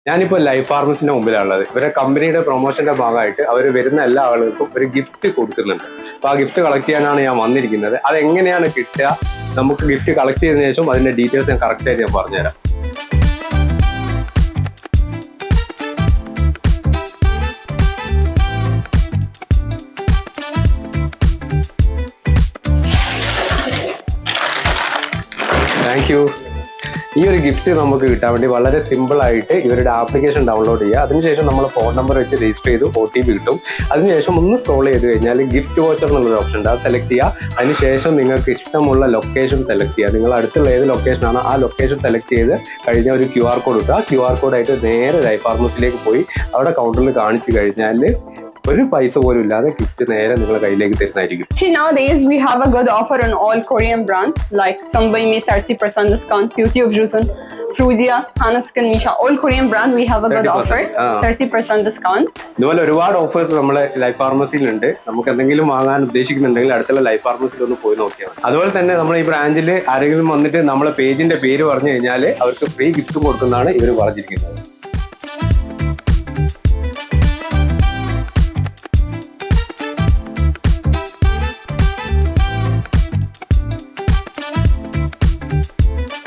ഞാനിപ്പോൾ ലൈഫ് ഫാർമസിന്റെ മുമ്പിലുള്ളത്. ഇവരെ കമ്പനിയുടെ പ്രൊമോഷന്റെ ഭാഗമായിട്ട് അവർ വരുന്ന എല്ലാ ആളുകൾക്കും ഒരു ഗിഫ്റ്റ് കൊടുക്കുന്നുണ്ട്. അപ്പൊ ആ ഗിഫ്റ്റ് കളക്ട് ചെയ്യാനാണ് ഞാൻ വന്നിരിക്കുന്നത്. അതെങ്ങനെയാണ് കിട്ടുക, നമുക്ക് ഗിഫ്റ്റ് കളക്ട് ചെയ്തതിനു ശേഷം അതിന്റെ ഡീറ്റെയിൽസ് ഞാൻ കറക്റ്റ് ആയിട്ട് ഞാൻ പറഞ്ഞുതരാം. Thank you. ഈ ഒരു ഗിഫ്റ്റ് നമുക്ക് കിട്ടാൻ വേണ്ടി വളരെ സിമ്പിൾ ആയിട്ട് ഇവരുടെ ആപ്ലിക്കേഷൻ ഡൗൺലോഡ് ചെയ്യുക. അതിനുശേഷം നമ്മൾ ഫോൺ നമ്പർ വെച്ച് രജിസ്റ്റർ ചെയ്ത് OTP കിട്ടും. അതിനുശേഷം ഒന്ന് സ്ക്രോൾ ചെയ്ത് കഴിഞ്ഞാൽ ഗിഫ്റ്റ് വോച്ചർ എന്നുള്ളൊരു ഓപ്ഷൻ ഉണ്ട്, അത് സെലക്ട് ചെയ്യുക. അതിനുശേഷം നിങ്ങൾക്ക് ഇഷ്ടമുള്ള ലൊക്കേഷൻ സെലക്ട് ചെയ്യുക. നിങ്ങൾ അടുത്തുള്ള ഏത് ലൊക്കേഷനാണോ ആ ലൊക്കേഷൻ സെലക്ട് ചെയ്ത് കഴിഞ്ഞാൽ ഒരു QR കോഡ് ഇട്ടുക. QR കോഡായിട്ട് നേരെ ലൈഫ് ഫാർമസിയിലേക്ക് പോയി അവിടെ കൗണ്ടറിൽ കാണിച്ചു കഴിഞ്ഞാൽ ഒരു പൈസ പോലും ഇല്ലാതെ ഗിഫ്റ്റ് നേരെ നിങ്ങളുടെ കയ്യിലേക്ക് തരുന്നതായിരിക്കും. Nowadays we have a good offer on all Korean brands like Sunbury Me 30% discount, Beauty of Jusun, Frudia, Hanaskin, Misha, all Korean brand we have a good offer, 30% discount. ഇതുപോലെ ഒരുപാട് ഓഫേഴ്സ് നമ്മളെ life ഫാർമസിയിലുണ്ട്. നമുക്ക് എന്തെങ്കിലും വാങ്ങാൻ ഉദ്ദേശിക്കുന്നുണ്ടെങ്കിൽ അടുത്തുള്ള life ഫാർമസിയിൽ ഒന്ന് പോയി നോക്കിയാൽ. അതുപോലെ തന്നെ നമ്മൾ ഈ ബ്രാഞ്ചിൽ ആരെങ്കിലും വന്നിട്ട് നമ്മളെ പേജിന്റെ പേര് പറഞ്ഞു കഴിഞ്ഞാൽ അവർക്ക് ഫ്രീ ഗിഫ്റ്റ് കൊടുക്കുന്നതാണ് ഇവർ പറഞ്ഞിരിക്കുന്നത്.